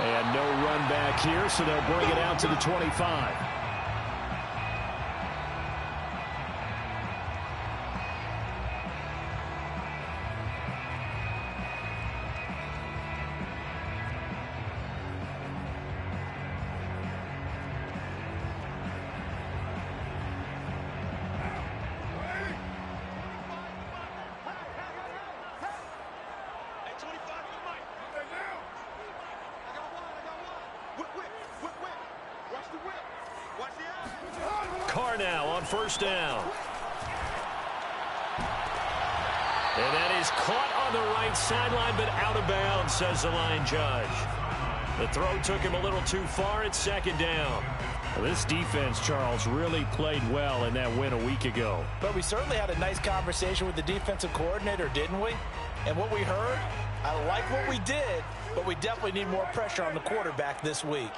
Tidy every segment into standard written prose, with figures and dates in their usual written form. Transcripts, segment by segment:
And no run back here, so they'll bring it out to the 25. Carr now on first down. And that is caught on the right sideline, but out of bounds, says the line judge. The throw took him a little too far at second down. Well, this defense, Charles, really played well in that win a week ago. But we certainly had a nice conversation with the defensive coordinator, didn't we? And what we heard, I like what we did, but we definitely need more pressure on the quarterback this week.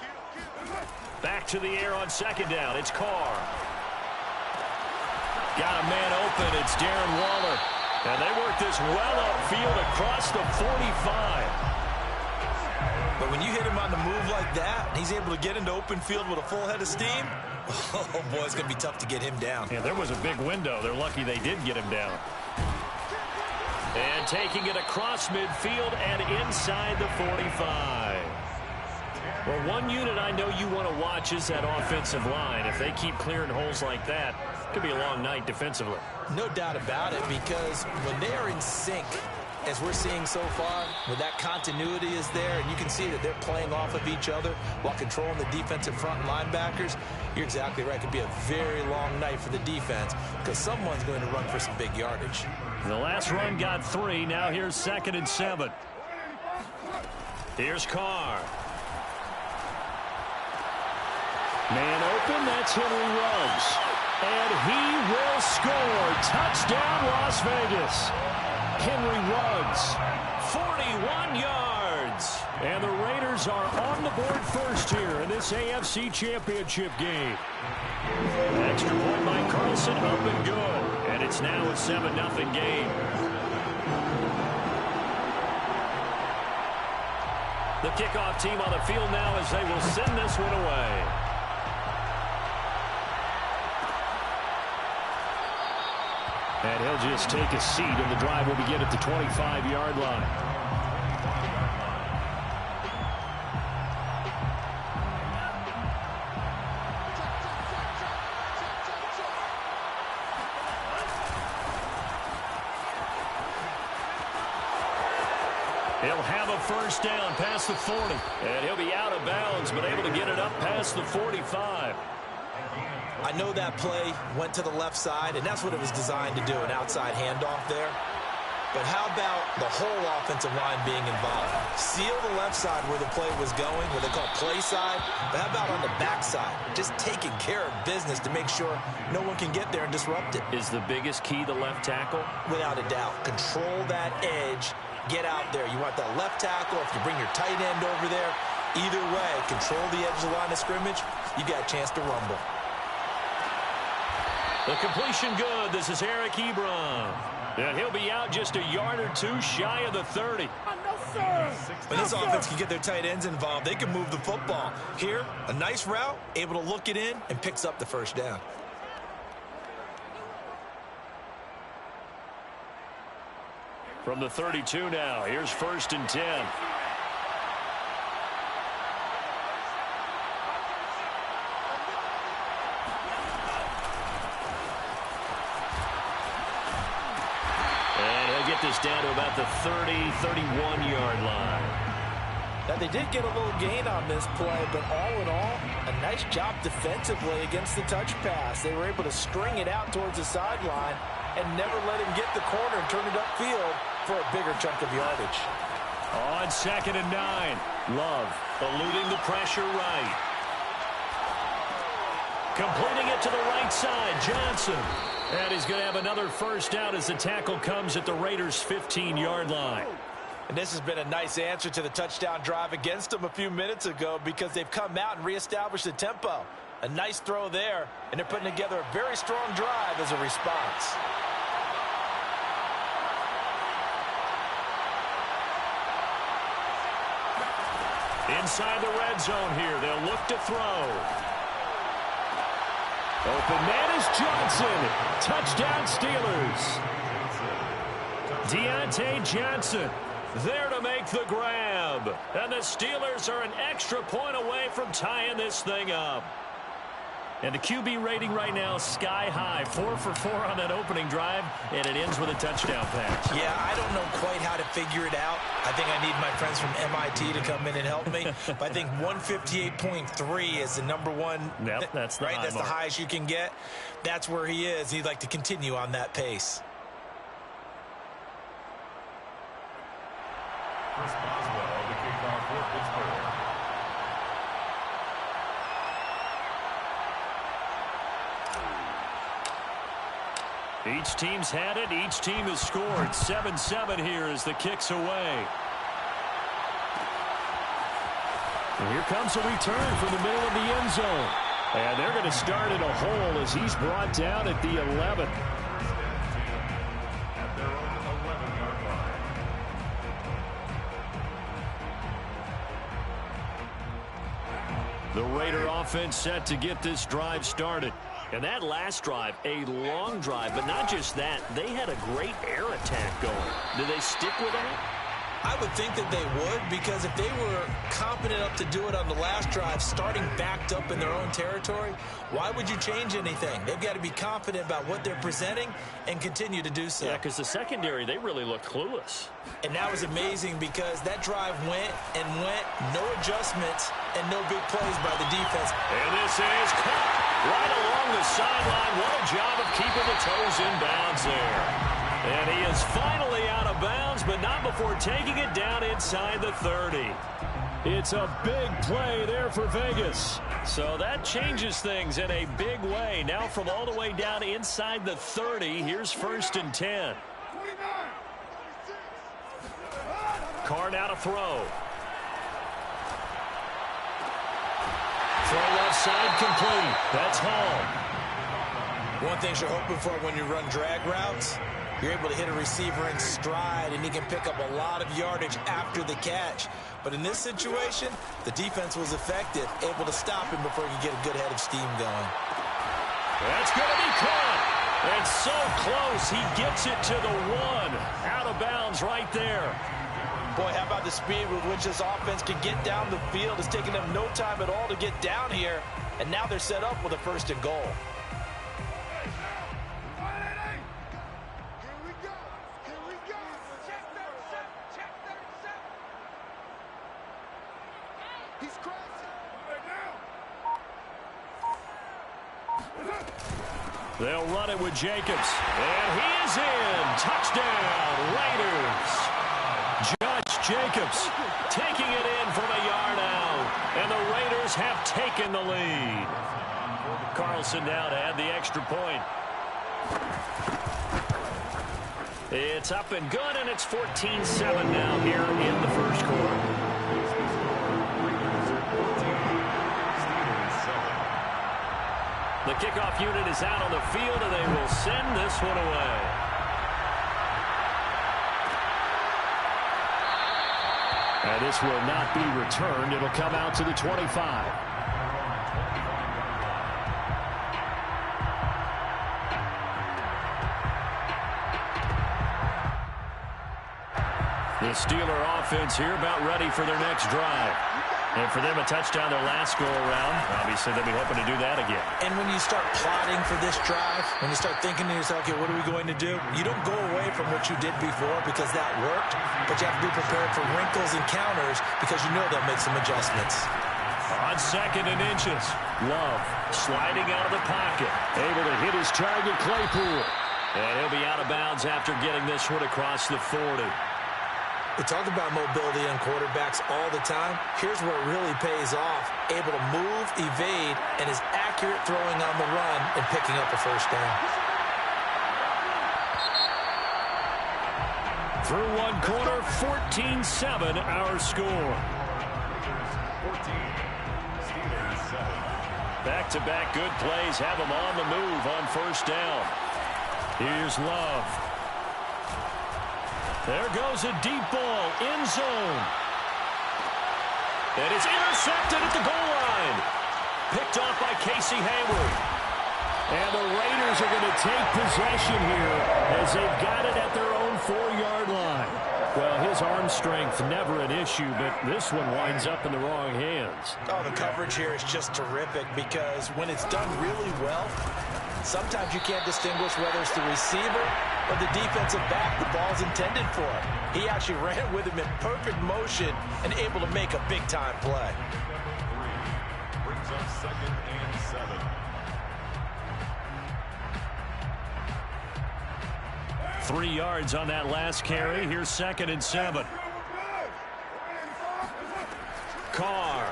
Back to the air on second down. It's Carr. Got a man open. It's Darren Waller. And they work this well upfield across the 45. But when you hit him on the move like that, and he's able to get into open field with a full head of steam, oh, boy, it's going to be tough to get him down. Yeah, there was a big window. They're lucky they did get him down. And taking it across midfield and inside the 45. Well, one unit I know you want to watch is that offensive line. If they keep clearing holes like that, it could be a long night defensively. No doubt about it, because when they are in sync, as we're seeing so far, when that continuity is there, and you can see that they're playing off of each other while controlling the defensive front linebackers, you're exactly right. It could be a very long night for the defense because someone's going to run for some big yardage. The last run got 3. Now here's 2nd and 7. Here's Carr. Man open, that's Henry Ruggs. And he will score. Touchdown, Las Vegas. Henry Ruggs, 41 yards. And the Raiders are on the board first here in this AFC Championship game. Extra point by Carlson, up and good. And it's now a 7-0 game. The kickoff team on the field now as they will send this one away. And he'll just take a seat, and the drive will begin at the 25-yard line. He'll have a first down past the 40. And he'll be out of bounds, but able to get it up past the 45. I know that play went to the left side, and that's what it was designed to do, an outside handoff there. But how about the whole offensive line being involved? Seal the left side where the play was going, what they call play side. But how about on the back side? Just taking care of business to make sure no one can get there and disrupt it. Is the biggest key the left tackle? Without a doubt. Control that edge. Get out there. You want that left tackle. If you bring your tight end over there, either way, control the edge of the line of scrimmage, you got a chance to rumble. The completion good. This is Eric Ebron. And he'll be out just a yard or two shy of the 30. When this offense can get their tight ends involved, they can move the football. Here, a nice route, able to look it in, and picks up the first down. From the 32 now, here's 1st and 10. This down to about the 30, 31-yard line. Now, they did get a little gain on this play, but all in all, a nice job defensively against the touch pass. They were able to string it out towards the sideline and never let him get the corner and turn it upfield for a bigger chunk of yardage. On 2nd and 9, Love eluding the pressure right. Completing it to the right side, Johnson. And he's going to have another first down as the tackle comes at the Raiders' 15-yard line. And this has been a nice answer to the touchdown drive against them a few minutes ago because they've come out and reestablished the tempo. A nice throw there, and they're putting together a very strong drive as a response. Inside the red zone here, they'll look to throw. Open man is Johnson. Touchdown Steelers. Deontay Johnson there to make the grab. And the Steelers are an extra point away from tying this thing up. And the QB rating right now, sky high. 4 for 4 on that opening drive, and it ends with a touchdown pass. Yeah, I don't know quite how to figure it out. I think I need my friends from MIT to come in and help me. But I think 158.3 is the number one. Yep, that's the right. That's mark. the highest you can get. That's where he is. He'd like to continue on that pace. Chris Boswell, the kickoff for Pittsburgh. Each team's had it. Each team has scored. 7-7 here as the kick's away. And here comes a return from the middle of the end zone. And they're going to start at a hole as he's brought down at the 11. At their own 11-yard line. The Raider offense set to get this drive started. And that last drive, a long drive, but not just that. They had a great air attack going. Do they stick with that? I would think that they would, because if they were competent enough to do it on the last drive, starting backed up in their own territory, why would you change anything? They've got to be confident about what they're presenting and continue to do so. Yeah, because the secondary, they really looked clueless. And that was amazing because that drive went and went, no adjustments and no big plays by the defense. And this is caught right along the sideline. What a job of keeping the toes in bounds there. And he is finally out of bounds, but not before taking it down inside the 30. It's a big play there for Vegas. So that changes things in a big way. Now from all the way down inside the 30, here's 1st and 10. Carr now to throw. Throw left side complete. That's Hall. One thing you're hoping for when you run drag routes, you're able to hit a receiver in stride, and he can pick up a lot of yardage after the catch. But in this situation, the defense was effective, able to stop him before he could get a good head of steam going. That's going to be caught. And so close, he gets it to the 1. Out of bounds right there. Boy, how about the speed with which this offense can get down the field? It's taken them no time at all to get down here, and now they're set up with a 1st and goal. They'll run it with Jacobs. And he is in. Touchdown, Raiders. Judge Jacobs taking it in from a yard out. And the Raiders have taken the lead. Carlson now to add the extra point. It's up and good, and it's 14-7 now here in the first quarter. The kickoff unit is out on the field, and they will send this one away. And this will not be returned. It'll come out to the 25. The Steeler offense here about ready for their next drive. And for them, a touchdown their last go-around. Obviously, they'll be hoping to do that again. And when you start plotting for this drive, when you start thinking to yourself, okay, what are we going to do? You don't go away from what you did before because that worked, but you have to be prepared for wrinkles and counters because you know they'll make some adjustments. On 2nd and inches, Love sliding out of the pocket, able to hit his target, Claypool. And he'll be out of bounds after getting this one across the 40. We talk about mobility on quarterbacks all the time. Here's where it really pays off. Able to move, evade, and is accurate throwing on the run and picking up a 1st down. Through one quarter, 14-7 our score. 14, Steelers 7. Back-to-back good plays have them on the move on 1st down. Here's Love. There goes a deep ball, end zone. And it's intercepted at the goal line. Picked off by Casey Hayward. And the Raiders are going to take possession here as they've got it at their own 4-yard line. Well, his arm strength, never an issue, but this one winds up in the wrong hands. Oh, the coverage here is just terrific because when it's done really well, sometimes you can't distinguish whether it's the receiver or the defensive back the ball's intended for. He actually ran with him in perfect motion and able to make a big-time play. Brings up 2nd and 7. 3 yards on that last carry. Here's 2nd and 7. Carr.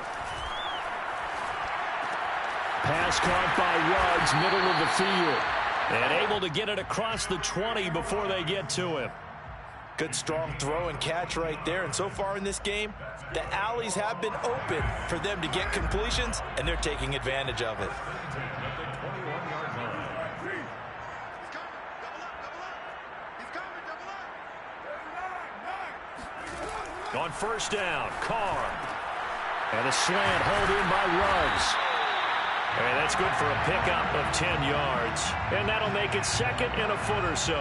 Pass caught by Ruggs, middle of the field. And able to get it across the 20 before they get to him. Good strong throw and catch right there. And so far in this game, the alleys have been open for them to get completions, and they're taking advantage of it. On 1st down, Carr. And a slant hauled in by Ruggs. And that's good for a pickup of 10 yards. And that'll make it 2nd and a foot or so.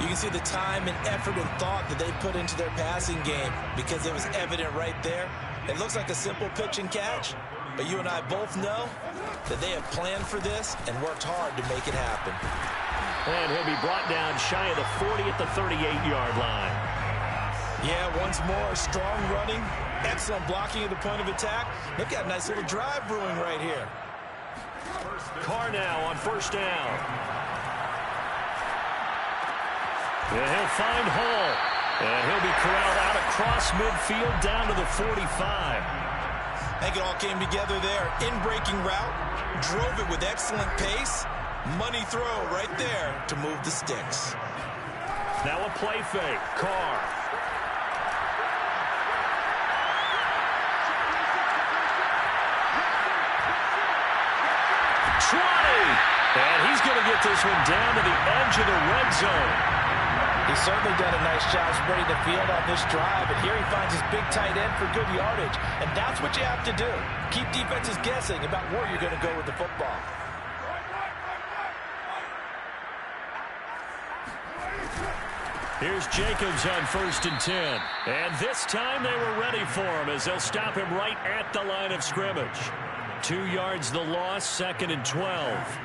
You can see the time and effort and thought that they put into their passing game because it was evident right there. It looks like a simple pitch and catch, but you and I both know that they have planned for this and worked hard to make it happen. And he'll be brought down shy of the 40 at the 38-yard line. Yeah, once more, strong running, excellent blocking at the point of attack. They've got a nice little drive brewing right here. Carr now on 1st down. And he'll find Hall. And he'll be corralled out across midfield down to the 45. I think it all came together there. In-breaking route, drove it with excellent pace. Money throw right there to move the sticks. Now a play fake. Carr. And he's going to get this one down to the edge of the red zone. He's certainly done a nice job spreading the field on this drive, and here he finds his big tight end for good yardage. And that's what you have to do. Keep defenses guessing about where you're going to go with the football. Here's Jacobs on 1st and 10. And this time they were ready for him as they'll stop him right at the line of scrimmage. 2 yards the loss, 2nd and 12.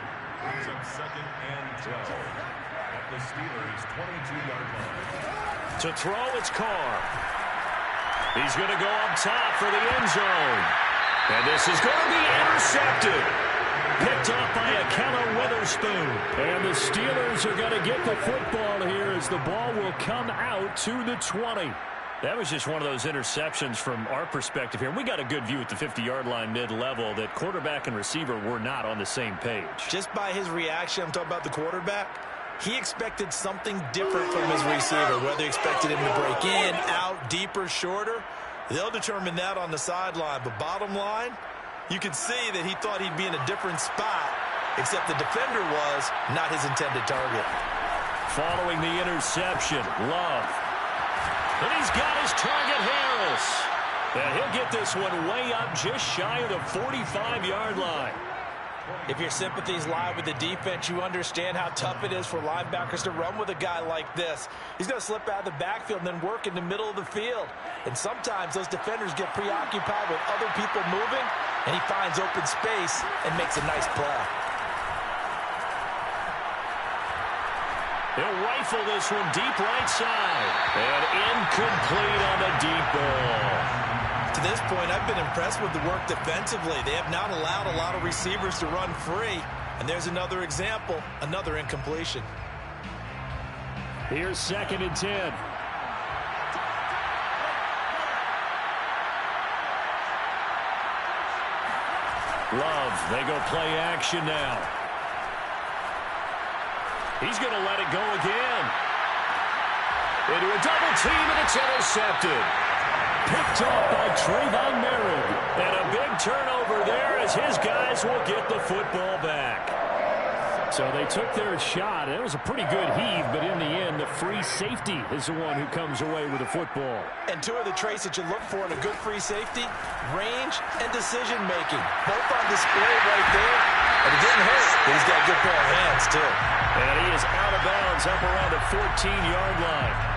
Brings up 2nd and 12 at the Steelers' 22-yard line. To throw, it's Carr. He's going to go up top for the end zone. And this is going to be intercepted. Picked off by Akello Witherspoon. And the Steelers are going to get the football here as the ball will come out to the 20. That was just one of those interceptions from our perspective here. We got a good view at the 50-yard line mid-level that quarterback and receiver were not on the same page. Just by his reaction, I'm talking about the quarterback, he expected something different from his receiver, whether he expected him to break in, out, deeper, shorter. They'll determine that on the sideline. But bottom line, you could see that he thought he'd be in a different spot, except the defender was not his intended target. Following the interception, Love. And he's got his target, Harris. And he'll get this one way up just shy of the 45-yard line. If your sympathies lie with the defense, you understand how tough it is for linebackers to run with a guy like this. He's going to slip out of the backfield and then work in the middle of the field. And sometimes those defenders get preoccupied with other people moving, and he finds open space and makes a nice play. He'll rifle this one deep right side. And incomplete on the deep ball. To this point, I've been impressed with the work defensively. They have not allowed a lot of receivers to run free. And there's another example, another incompletion. Here's 2nd and 10. Love, they go play action now. He's going to let it go again. Into a double team, and it's intercepted. Picked off by Trayvon Merritt. And a big turnover there as his guys will get the football back. So they took their shot. It was a pretty good heave, but in the end, the free safety is the one who comes away with the football. And two of the traits that you look for in a good free safety, range and decision-making. Both on display right there. And he didn't hurt, but he's got a good pair of hands, too. And he is out of bounds up around the 14-yard line.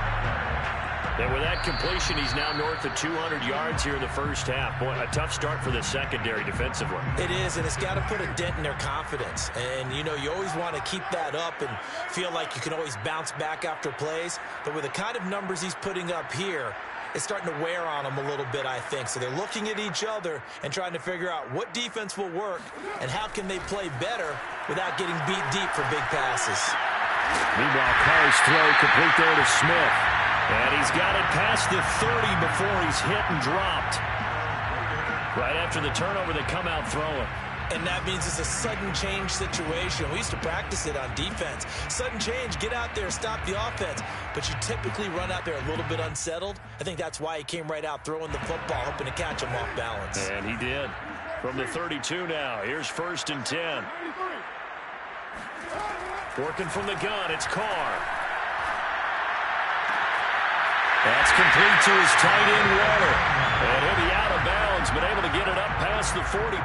And with that completion, he's now north of 200 yards here in the first half. Boy, a tough start for the secondary defensively. It is, and it's got to put a dent in their confidence. And, you know, you always want to keep that up and feel like you can always bounce back after plays. But with the kind of numbers he's putting up here, it's starting to wear on them a little bit, I think. So they're looking at each other and trying to figure out what defense will work and how can they play better without getting beat deep for big passes. Meanwhile, Carr's throw complete there to Smith. And he's got it past the 30 before he's hit and dropped. Right after the turnover, they come out throwing. And that means it's a sudden change situation. We used to practice it on defense. Sudden change, get out there, stop the offense. But you typically run out there a little bit unsettled. I think that's why he came right out throwing the football, hoping to catch him off balance. And he did. From the 32 now, here's 1st and 10. Working from the gun, it's Carr. That's complete to his tight end, Waller. And he'll be out of bounds, but able to get it up past the 40.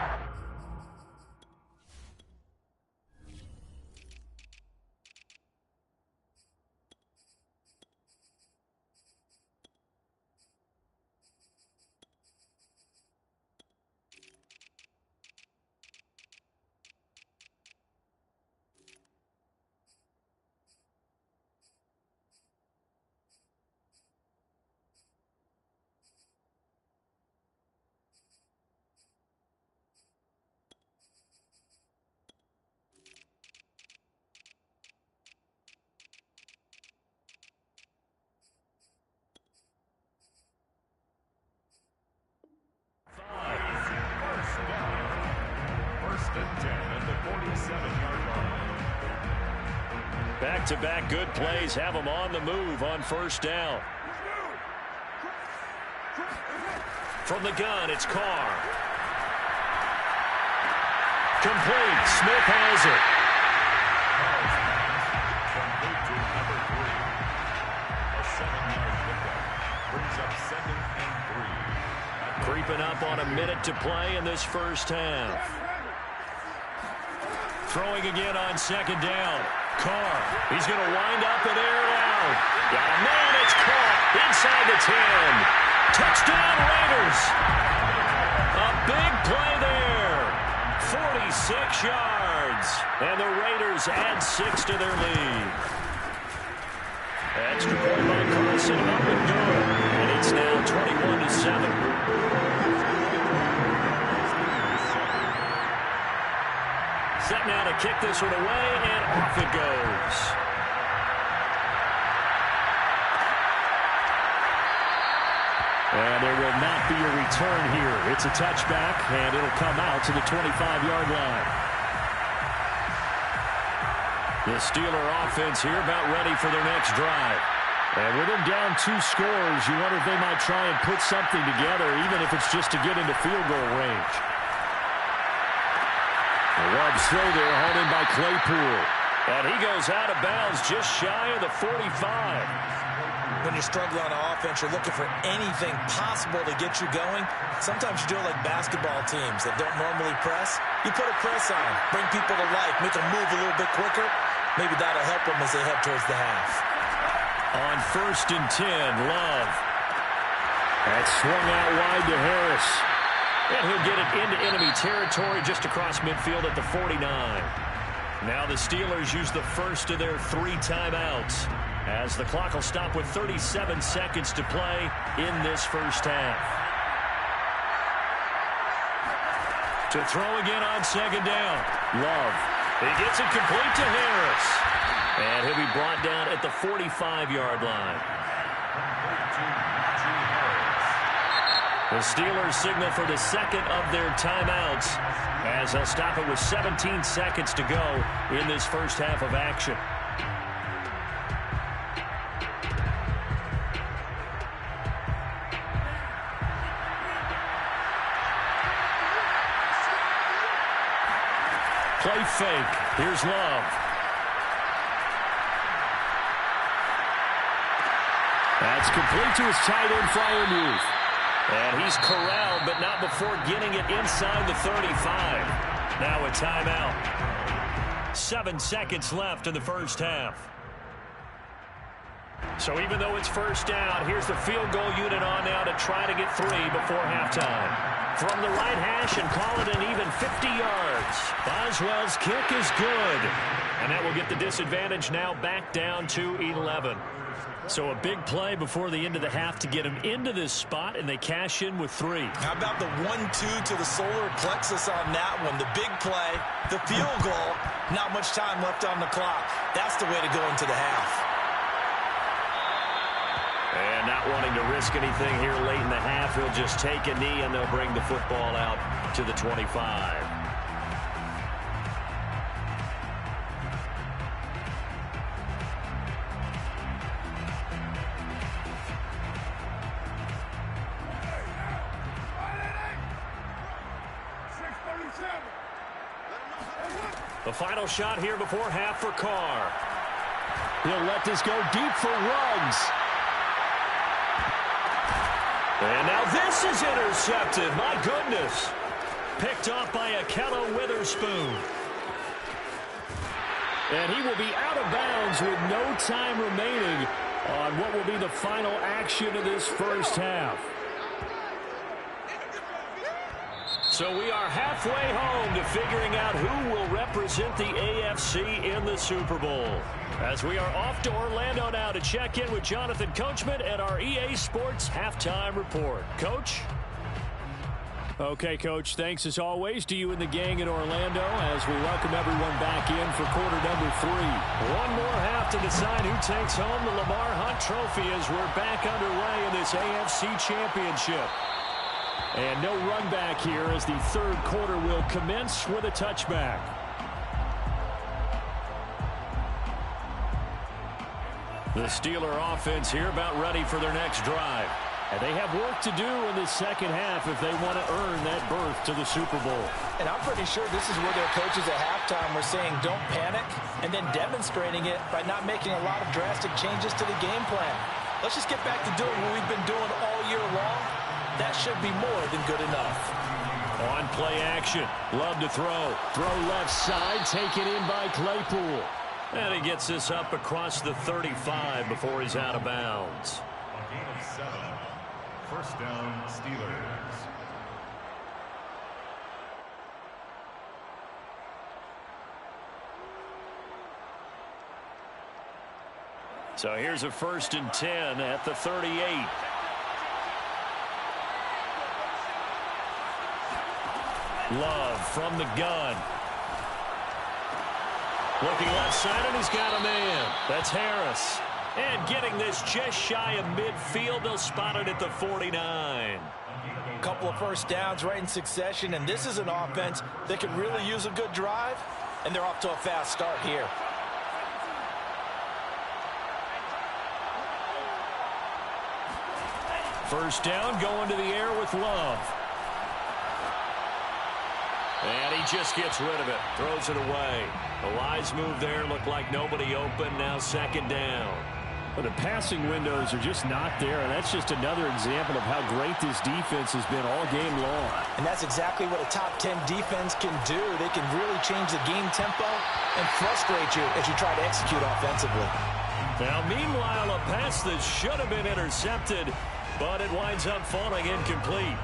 Back-to-back good plays have them on the move on 1st down. From the gun, it's Carr. Complete. Smith has it. Complete to number 3. A 7-yard pickup brings up 2nd and 3. Creeping up on a minute to play in this first half. Throwing again on 2nd down. Carr, he's going to wind up and air it out. Got a man, it's caught inside the 10. Touchdown Raiders. A big play there. 46 yards. And the Raiders add 6 to their lead. Extra point by Carlson up and good. And it's now 21-7. Set now to kick this one away, and off it goes. And there will not be a return here. It's a touchback, and it'll come out to the 25-yard line. The Steeler offense here about ready for their next drive. And with them down 2 scores, you wonder if they might try and put something together, even if it's just to get into field goal range. Love's throw there, hauled in by Claypool. And he goes out of bounds just shy of the 45. When you're struggling on offense, you're looking for anything possible to get you going. Sometimes you do it like basketball teams that don't normally press. You put a press on, bring people to life, make them move a little bit quicker. Maybe that'll help them as they head towards the half. On 1st and 10, Love. That's swung out wide to Harris. And he'll get it into enemy territory just across midfield at the 49. Now the Steelers use the first of their 3 timeouts as the clock will stop with 37 seconds to play in this first half. To throw again on 2nd down. Love. He gets it complete to Harris. And he'll be brought down at the 45-yard line. The Steelers signal for the second of their timeouts as they'll stop it with 17 seconds to go in this first half of action. Play fake. Here's Love. That's complete to his tight end flyer move. And he's corralled, but not before getting it inside the 35. Now a timeout. 7 seconds left in the first half. So even though it's first down, here's the field goal unit on now to try to get 3 before halftime. From the right hash and call it an even 50 yards. Boswell's kick is good. And that will get the disadvantage now back down to 11. So a big play before the end of the half to get him into this spot, and they cash in with 3. How about the 1-2 to the solar plexus on that one? The big play, the field goal, not much time left on the clock. That's the way to go into the half. And not wanting to risk anything here late in the half, he'll just take a knee, and they'll bring the football out to the 25. The final shot here before half for Carr. He'll let this go deep for Ruggs. And now this is intercepted. My goodness. Picked off by Akello Witherspoon. And he will be out of bounds with no time remaining on what will be the final action of this first half. So we are halfway home to figuring out who will represent the AFC in the Super Bowl. As we are off to Orlando now to check in with Jonathan Coachman at our EA Sports Halftime Report. Coach? Okay, Coach, thanks as always to you and the gang in Orlando as we welcome everyone back in for quarter number 3. One more half to decide who takes home the Lamar Hunt Trophy as we're back underway in this AFC Championship. And no run back here as the third quarter will commence with a touchback. The Steeler offense here about ready for their next drive. And they have work to do in the second half if they want to earn that berth to the Super Bowl. And I'm pretty sure this is where their coaches at halftime were saying don't panic, and then demonstrating it by not making a lot of drastic changes to the game plan. Let's just get back to doing what we've been doing all year long. That should be more than good enough. On play action. Love to throw. Throw left side. Taken in by Claypool. And he gets this up across the 35 before he's out of bounds. A gain of 7. First down, Steelers. So here's a 1st and 10 at the 38. Love from the gun. Looking left side, and he's got a man. That's Harris. And getting this just shy of midfield. They'll spot it at the 49. A couple of first downs right in succession, and this is an offense that could really use a good drive, and they're off to a fast start here. First down, going to the air with Love. And he just gets rid of it. Throws it away. A wise move there. Looked like nobody open. Now 2nd down. But the passing windows are just not there. And that's just another example of how great this defense has been all game long. And that's exactly what a top 10 defense can do. They can really change the game tempo and frustrate you as you try to execute offensively. Now, meanwhile, a pass that should have been intercepted, but it winds up falling incomplete.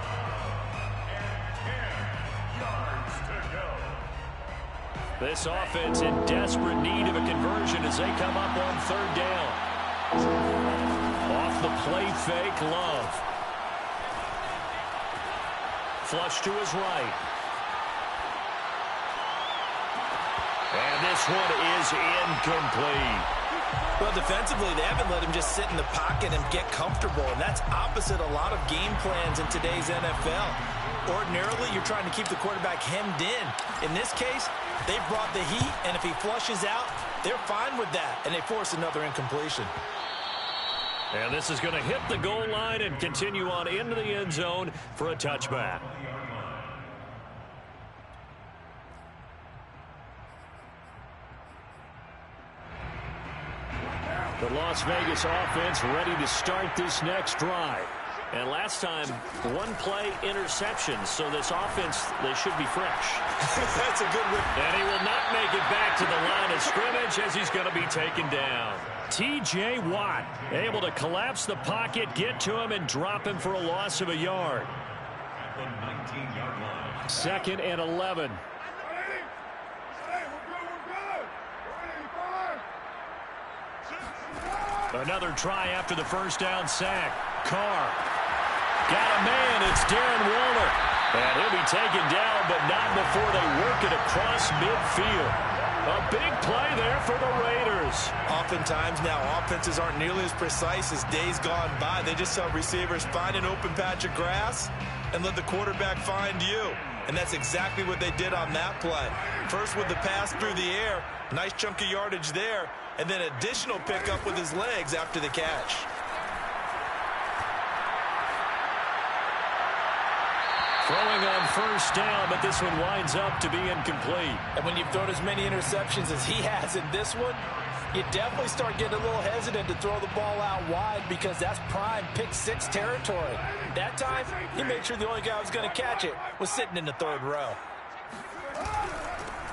This offense in desperate need of a conversion as they come up on 3rd down. Off the play fake, Love. Flush to his right. And this one is incomplete. Well, defensively, they haven't let him just sit in the pocket and get comfortable, and that's opposite a lot of game plans in today's NFL. Ordinarily, you're trying to keep the quarterback hemmed in. In this case, they brought the heat, and if he flushes out, they're fine with that, and they force another incompletion. And this is going to hit the goal line and continue on into the end zone for a touchback. The Las Vegas offense ready to start this next drive. And last time, one play interception. So this offense, they should be fresh. That's a good one. And he will not make it back to the line of scrimmage as he's going to be taken down. T.J. Watt able to collapse the pocket, get to him, and drop him for a loss of a yard. At the 19-yard line. 2nd and 11. Another try after the first down sack. Carr. Got a man. It's Darren Waller. And he'll be taken down, but not before they work it across midfield. A big play there for the Raiders. Oftentimes now, offenses aren't nearly as precise as days gone by. They just tell receivers, find an open patch of grass and let the quarterback find you. And that's exactly what they did on that play. First with the pass through the air. Nice chunk of yardage there. And then additional pickup with his legs after the catch. Throwing on first down, but this one winds up to be incomplete. And when you've thrown as many interceptions as he has in this one, you definitely start getting a little hesitant to throw the ball out wide because that's prime pick six territory. That time, he made sure the only guy who was going to catch it was sitting in the third row.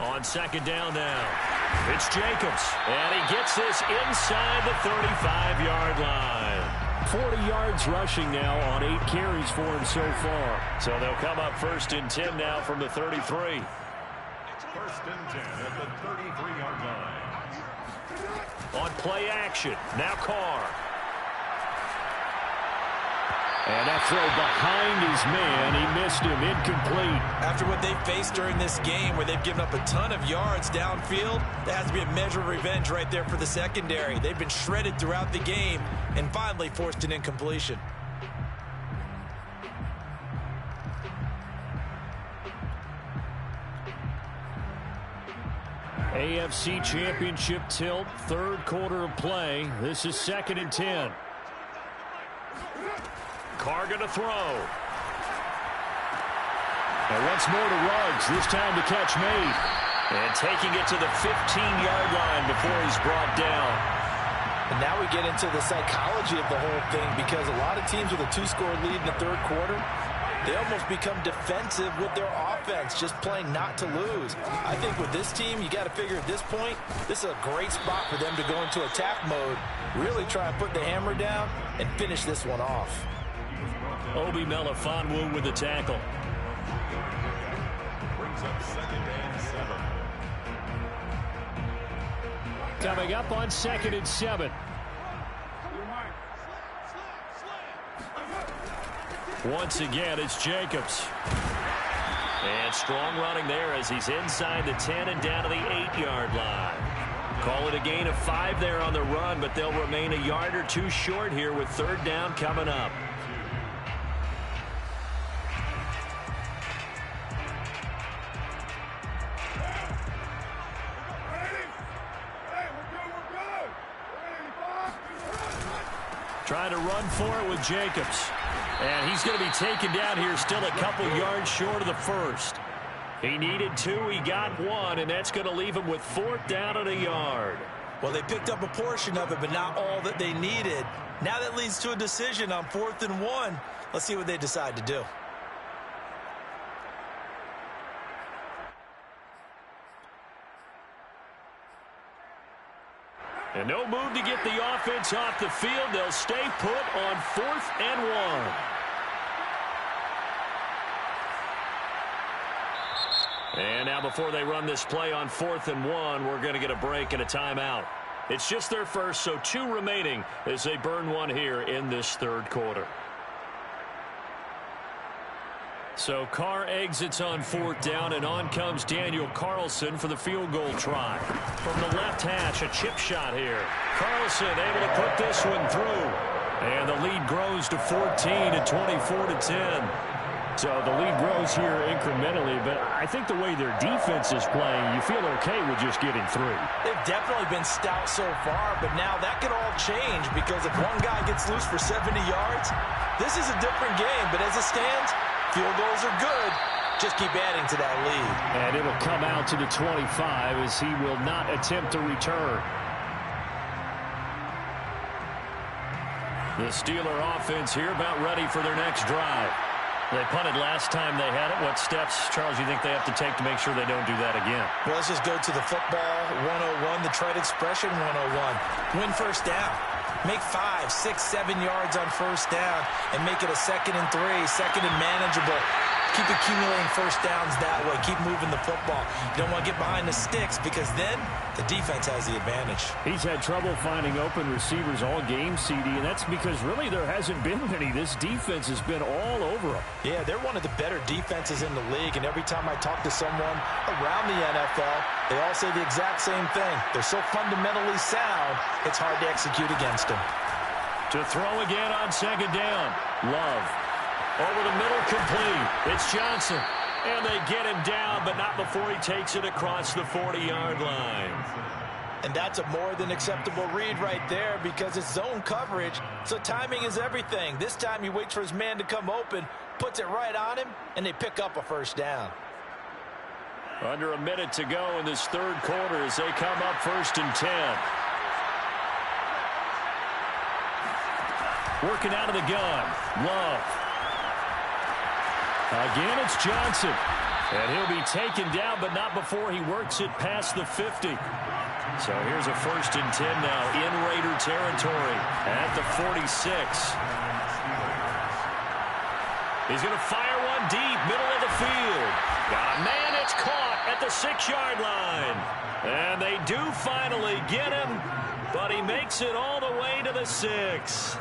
On second down now, it's Jacobs, and he gets this inside the 35-yard line. 40 yards rushing now on 8 carries for him so far. So they'll come up 1st and 10 now from the 33. 1st and 10 at the 33-yard line. On play action, now Carr. And that throw behind his man, he missed him, incomplete. After what they've faced during this game where they've given up a ton of yards downfield, there has to be a measure of revenge right there for the secondary. They've been shredded throughout the game and finally forced an incompletion. AFC Championship tilt, 3rd quarter of play. This is 2nd and 10. Carr going to throw. And once more to Ruggs, this time the catch made. And taking it to the 15-yard line before he's brought down. And now we get into the psychology of the whole thing because a lot of teams with a 2-score lead in the 3rd quarter, they almost become defensive with their offense, just playing not to lose. I think with this team, you got to figure at this point, this is a great spot for them to go into attack mode, really try and put the hammer down and finish this one off. Obi Melifonwu with the tackle. Brings up 2nd and 7. Coming up on 2nd and 7. Once again, it's Jacobs. And strong running there as he's inside the 10 and down to the 8-yard line. Call it a gain of 5 there on the run, but they'll remain a yard or 2 short here with 3rd down coming up. Trying to run for it with Jacobs. And he's going to be taken down here still a couple yards short of the 1st. He needed 2, he got 1, and that's going to leave him with 4th down and a yard. Well, they picked up a portion of it, but not all that they needed. Now that leads to a decision on 4th and 1. Let's see what they decide to do. And no move to get the offense off the field. They'll stay put on 4th and 1. And now before they run this play on 4th and 1, we're going to get a break and a timeout. It's just their first, so 2 remaining as they burn 1 here in this 3rd quarter. So Carr exits on 4th down, and on comes Daniel Carlson for the field goal try. From the left hash, a chip shot here. Carlson able to put this one through. And the lead grows to 14 and 24-10. So the lead grows here incrementally, but I think the way their defense is playing, you feel okay with just getting through. They've definitely been stout so far, but now that could all change because if one guy gets loose for 70 yards, this is a different game. But as it stands, field goals are good. Just keep adding to that lead. And it'll come out to the 25 as he will not attempt to return. The Steeler offense here about ready for their next drive. They punted last time they had it. What steps, Charles, you think they have to take to make sure they don't do that again? Well, let's just go to the football 101, the trade expression 101. Win first down. Make 5, 6, 7 yards on first down and make it a 2nd and 3, 2nd and manageable. Keep accumulating first downs that way. Keep moving the football. You don't want to get behind the sticks because then the defense has the advantage. He's had trouble finding open receivers all game, CD, and that's because really there hasn't been many. This defense has been all over them. Yeah, they're one of the better defenses in the league, and every time I talk to someone around the NFL, they all say the exact same thing. They're so fundamentally sound, it's hard to execute against them. To throw again on 2nd down. Love. Over the middle, complete. It's Johnson. And they get him down, but not before he takes it across the 40-yard line. And that's a more than acceptable read right there because it's zone coverage, so timing is everything. This time he waits for his man to come open, puts it right on him, and they pick up a first down. Under a minute to go in this 3rd quarter as they come up 1st and 10. Working out of the gun. Love. Again, it's Johnson. And he'll be taken down, but not before he works it past the 50. So here's a 1st and 10 now in Raider territory at the 46. He's going to fire one deep, middle of the field. Got a man, it's caught at the 6-yard line. And they do finally get him, but he makes it all the way to the 6.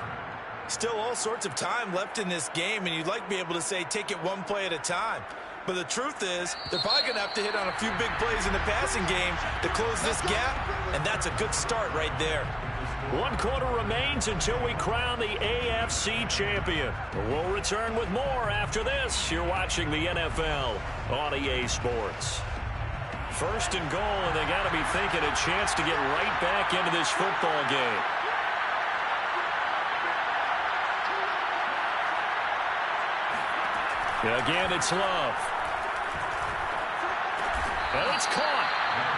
Still all sorts of time left in this game, and you'd like to be able to say take it one play at a time. But the truth is, they're probably going to have to hit on a few big plays in the passing game to close this gap, and that's a good start right there. 1 quarter remains until we crown the AFC champion. We'll return with more after this. You're watching the NFL on EA Sports. 1st and goal, and they got to be thinking a chance to get right back into this football game. Again, it's Love. And it's caught.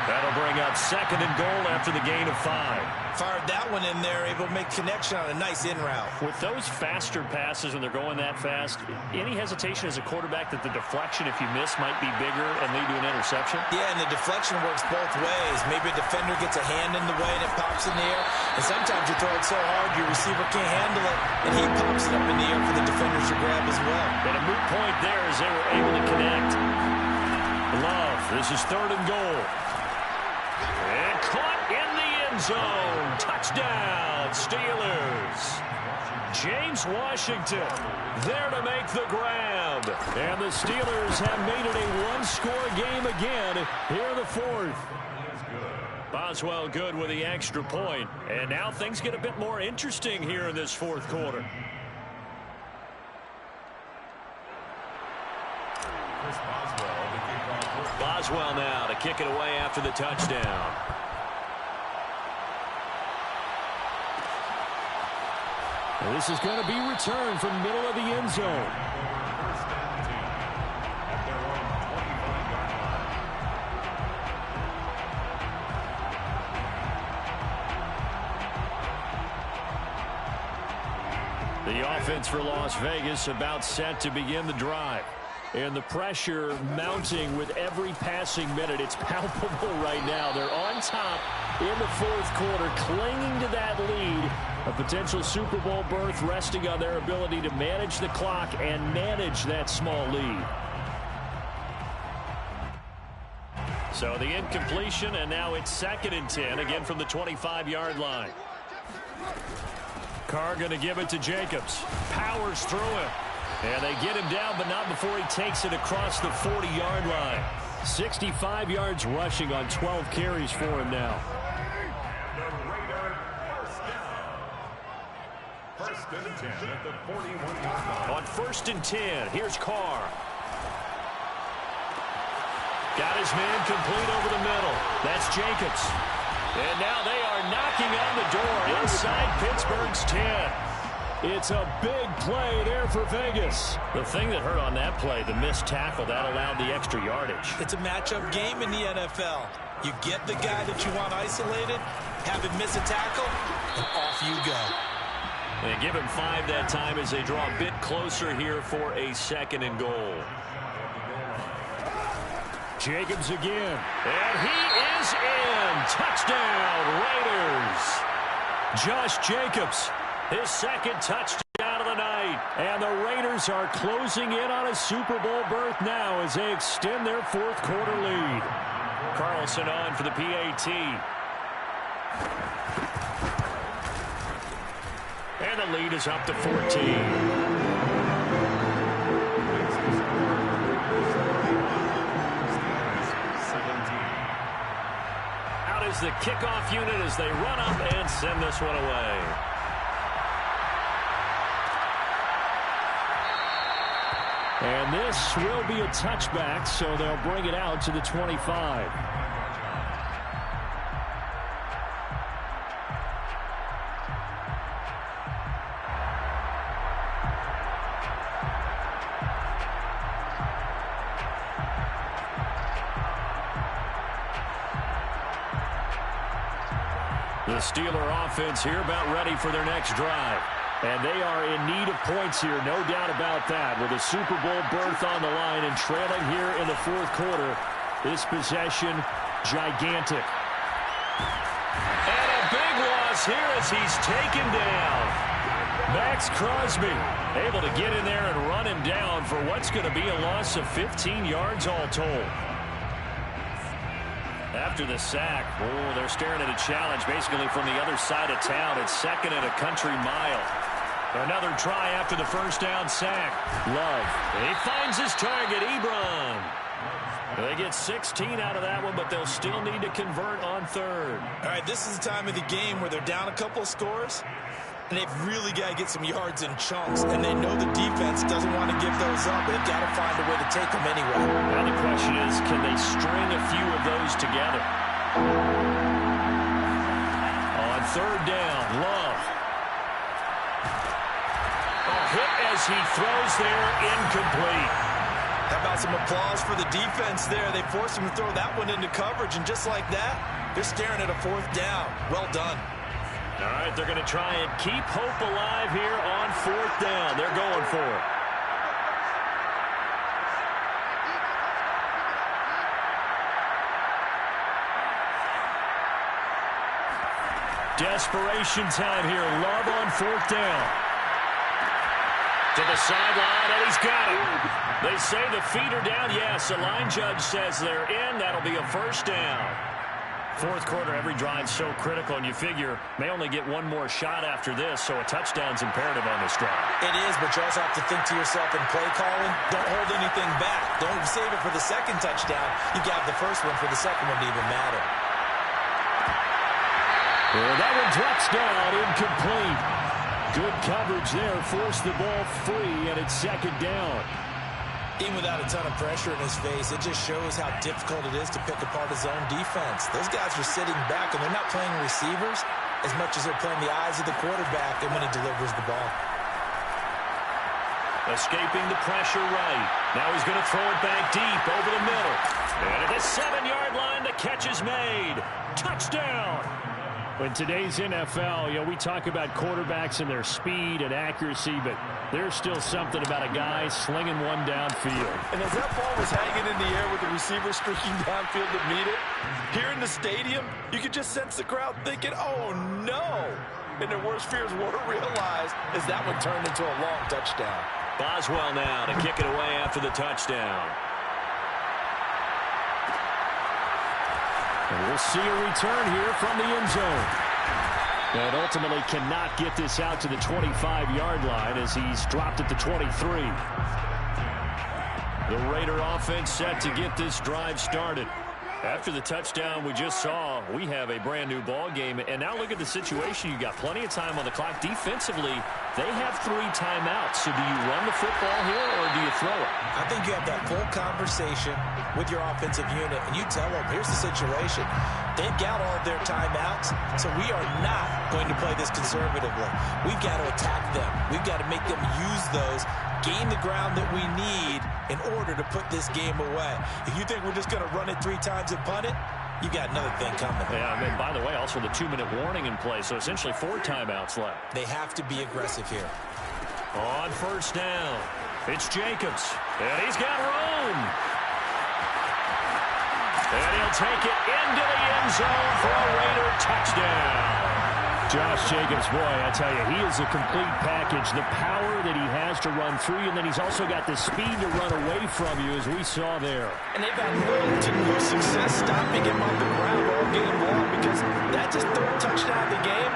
That'll bring up 2nd and goal after the gain of 5. Fired that one in there, able to make connection on a nice in route. With those faster passes and they're going that fast, any hesitation as a quarterback that the deflection, if you miss, might be bigger and lead to an interception? Yeah, and the deflection works both ways. Maybe a defender gets a hand in the way and it pops in the air. And sometimes you throw it so hard your receiver can't handle it, and he pops it up in the air for the defenders to grab as well. But a moot point there as they were able to connect. Love, this is 3rd and goal. And caught in the end zone. Touchdown, Steelers. James Washington there to make the grab. And the Steelers have made it a 1-score game again here in the 4th. Boswell good with the extra point. And now things get a bit more interesting here in this 4th quarter. Boswell now to kick it away after the touchdown. Well, this is going to be returned from middle of the end zone. The offense for Las Vegas about set to begin the drive. And the pressure mounting with every passing minute. It's palpable right now. They're on top in the 4th quarter, clinging to that lead. A potential Super Bowl berth resting on their ability to manage the clock and manage that small lead. So the incompletion, and now it's 2nd and 10, again from the 25-yard line. Carr going to give it to Jacobs. Powers through him. And they get him down, but not before he takes it across the 40-yard line. 65 yards rushing on 12 carries for him now. First and 10 at the 41-yard line. On 1st and 10, here's Carr. Got his man complete over the middle. That's Jacobs. And now they are knocking on the door inside Pittsburgh's 10. It's a big play there for Vegas. The thing that hurt on that play, the missed tackle, that allowed the extra yardage. It's a matchup game in the NFL. You get the guy that you want isolated, have him miss a tackle, and off you go. They give him 5 that time as they draw a bit closer here for a 2nd and goal. Jacobs again. And he is in. Touchdown, Raiders. Josh Jacobs, his 2nd touchdown of the night. And the Raiders are closing in on a Super Bowl berth now as they extend their 4th quarter lead. Carlson on for the PAT. And the lead is up to 14. Is the kickoff unit as they run up and send this one away. And this will be a touchback, so they'll bring it out to the 25. The Steeler offense here about ready for their next drive. And they are in need of points here, no doubt about that. With a Super Bowl berth on the line and trailing here in the 4th quarter, this possession, gigantic. And a big loss here as he's taken down. Max Crosby able to get in there and run him down for what's going to be a loss of 15 yards all told. After the sack, they're staring at a challenge basically from the other side of town. It's 2nd and a country mile. Another try after the first down sack. Love. He finds his target, Ebron. They get 16 out of that one, but they'll still need to convert on 3rd. All right, this is the time of the game where they're down a couple of scores, and they've really got to get some yards in chunks, and they know the defense doesn't want to give those up. They've got to find a way to take them anyway. Now the question is, can they string a few of those together? On 3rd down, Love. A hit as he throws there, incomplete. How about some applause for the defense there? They forced him to throw that one into coverage, and just like that, they're staring at a 4th down. Well done. All right, they're going to try and keep hope alive here on 4th down. They're going for it. Desperation time here. Love on 4th down. To the sideline, and he's got it. They say the feet are down. Yes, the line judge says they're in. That'll be a 1st down. 4th quarter, every drive so critical, and you figure may only get one more shot after this, so a touchdown's imperative on this drive. It is, but you also have to think to yourself in play calling, don't hold anything back. Don't save it for the 2nd touchdown. You got the 1st one for the 2nd one to even matter. Well, that one drops down, incomplete. Good coverage there, forced the ball free, and it's 2nd down. Even without a ton of pressure in his face, it just shows how difficult it is to pick apart his own defense. Those guys are sitting back, and they're not playing receivers as much as they're playing the eyes of the quarterback and when he delivers the ball. Escaping the pressure right. Now he's going to throw it back deep over the middle. And at the 7-yard line, the catch is made. Touchdown! In today's NFL, we talk about quarterbacks and their speed and accuracy, but there's still something about a guy slinging one downfield. And as that ball was hanging in the air with the receiver streaking downfield to meet it, here in the stadium, you could just sense the crowd thinking, oh, no. And their worst fears were realized as that one turned into a long touchdown. Boswell now to kick it away after the touchdown. And we'll see a return here from the end zone. And ultimately cannot get this out to the 25-yard line as he's dropped at the 23. The Raider offense set to get this drive started. After the touchdown we just saw, we have a brand new ball game. And now look at the situation. You got plenty of time on the clock. Defensively, they have 3 timeouts. So do you run the football here or do you throw it? I think you have that full conversation with your offensive unit, and you tell them, here's the situation. They've got all of their timeouts, so we are not going to play this conservatively. We've got to attack them. We've got to make them use those, gain the ground that we need in order to put this game away. If you think we're just going to run it 3 times and punt it, you got another thing coming. Yeah, and by the way, also the 2-minute warning in play, so essentially 4 timeouts left. They have to be aggressive here. On first down, it's Jacobs, and he's got room. And he'll take it into the end zone for a Raider touchdown. Josh Jacobs, boy, I tell you, he is a complete package. The power that he has to run through you, and then he's also got the speed to run away from you, as we saw there. And they've had little to no success stopping him on the ground all game long, because that's his 3rd touchdown of the game,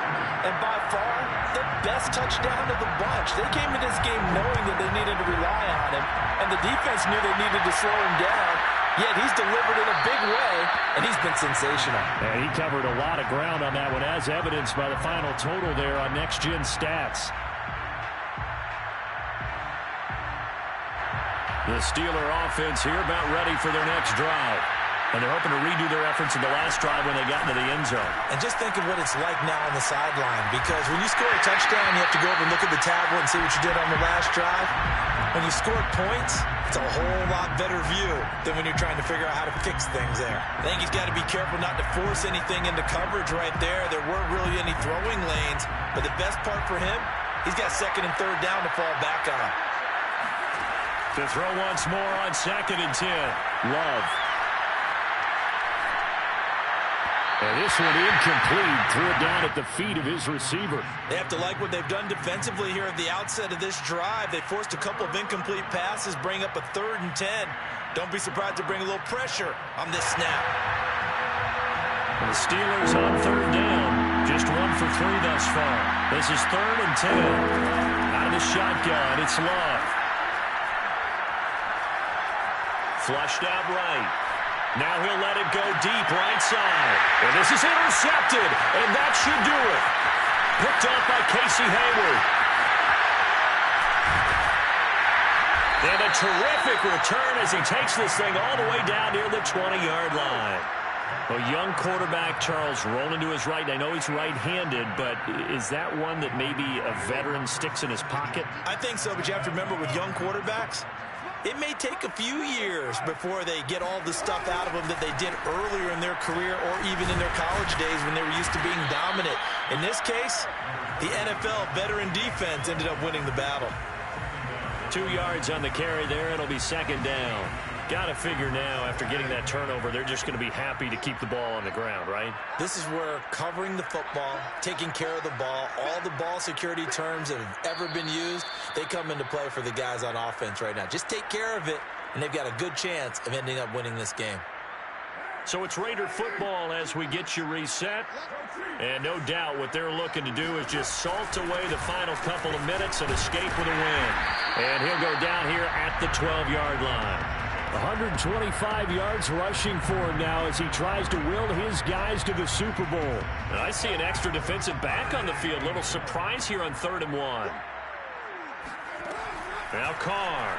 and by far the best touchdown of the bunch. They came into this game knowing that they needed to rely on him, and the defense knew they needed to slow him down. Yet he's delivered in a big way, and he's been sensational. And he covered a lot of ground on that one, as evidenced by the final total there on Next Gen Stats. The Steeler offense here about ready for their next drive. And they're hoping to redo their efforts in the last drive when they got into the end zone. And just think of what it's like now on the sideline, because when you score a touchdown, you have to go over and look at the tablet and see what you did on the last drive. When you score points, it's a whole lot better view than when you're trying to figure out how to fix things there. I think he's got to be careful not to force anything into coverage right there. There weren't really any throwing lanes, but the best part for him, he's got 2nd and 3rd down to fall back on. To throw once more on 2nd and 10. Love. And this one incomplete. Threw it down at the feet of his receiver. They have to like what they've done defensively here at the outset of this drive. They forced a couple of incomplete passes, bring up a 3rd and 10. Don't be surprised to bring a little pressure on this snap. And the Steelers on 3rd down. Just 1 for 3 thus far. This is 3rd and 10. Out of the shotgun, it's Love. Flushed out right. Now he'll let it go deep right side. And this is intercepted. And that should do it. Picked up by Casey Hayward. And a terrific return as he takes this thing all the way down near the 20-yard line. A young quarterback, Charles, rolling to his right. I know he's right-handed, but is that one that maybe a veteran sticks in his pocket? I think so, but you have to remember with young quarterbacks, it may take a few years before they get all the stuff out of them that they did earlier in their career or even in their college days when they were used to being dominant. In this case, the NFL veteran defense ended up winning the battle. 2 yards on the carry there. It'll be 2nd down. Got to figure now, after getting that turnover, they're just going to be happy to keep the ball on the ground, right? This is where covering the football, taking care of the ball, all the ball security terms that have ever been used, they come into play for the guys on offense right now. Just take care of it, and they've got a good chance of ending up winning this game. So it's Raider football as we get you reset. And no doubt what they're looking to do is just salt away the final couple of minutes and escape with a win. And he'll go down here at the 12-yard line. 125 yards rushing for him now as he tries to will his guys to the Super Bowl. And I see an extra defensive back on the field. Little surprise here on 3rd and 1. Now Carr.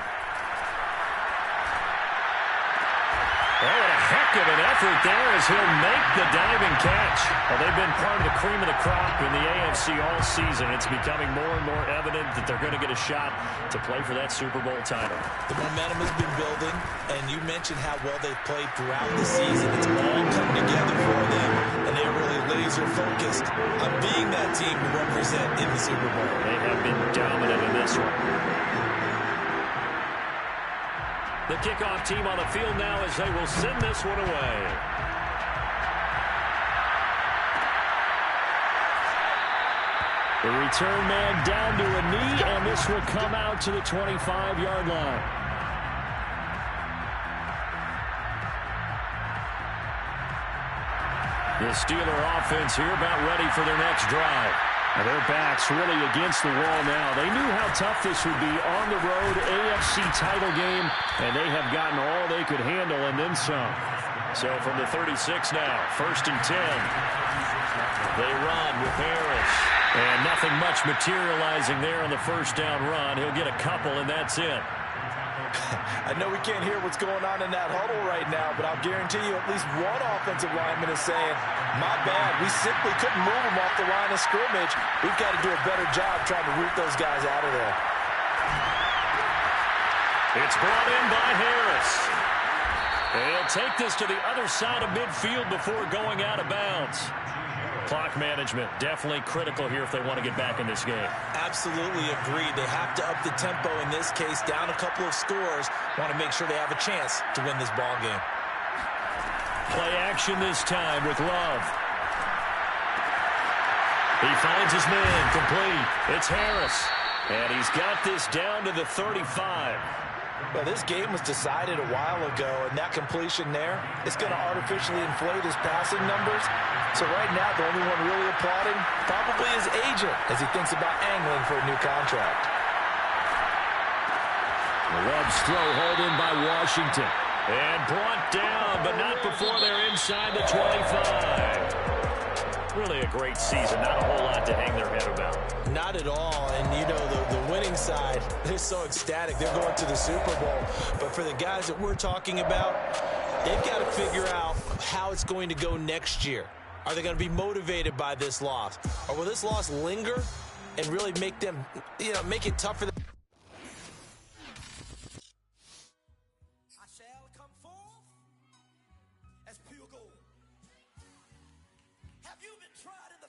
Oh, what a heck of an effort there as he'll make the diving catch. Well, they've been part of the cream of the crop in the AFC all season. It's becoming more and more evident that they're going to get a shot to play for that Super Bowl title. The momentum has been building, and you mentioned how well they've played throughout the season. It's all come together for them, and they're really laser-focused on being that team to represent in the Super Bowl. They have been dominant in this one. The kickoff team on the field now as they will send this one away. The return man down to a knee, and this will come out to the 25-yard line. The Steeler offense here about ready for their next drive. Now their backs really against the wall now. They knew how tough this would be on the road, AFC title game, and they have gotten all they could handle and then some. So from the 36 now, 1st and 10. They run with Harris. And nothing much materializing there on the first down run. He'll get a couple, and that's it. I know we can't hear what's going on in that huddle right now, but I'll guarantee you at least one offensive lineman is saying, my bad, we simply couldn't move them off the line of scrimmage. We've got to do a better job trying to root those guys out of there. It's brought in by Harris. He'll take this to the other side of midfield before going out of bounds. Clock management definitely critical here if they want to get back in this game. Absolutely agreed. They have to up the tempo in this case, down a couple of scores. Want to make sure they have a chance to win this ball game. Play action this time with Love. He finds his man complete. It's Harris. And he's got this down to the 35. Well, this game was decided a while ago, and that completion there is going to artificially inflate his passing numbers. So right now, the only one really applauding probably his agent as he thinks about angling for a new contract. Love's throw hauled in by Washington. And brought down, but not before they're inside the 25. Really a great season. Not a whole lot to hang their head about. Not at all. And, you know, the winning side, they're so ecstatic. They're going to the Super Bowl. But for the guys that we're talking about, they've got to figure out how it's going to go next year. Are they going to be motivated by this loss? Or will this loss linger and really make them, you know, make it tough for them? I shall come forth as pure gold. Have you been tried in the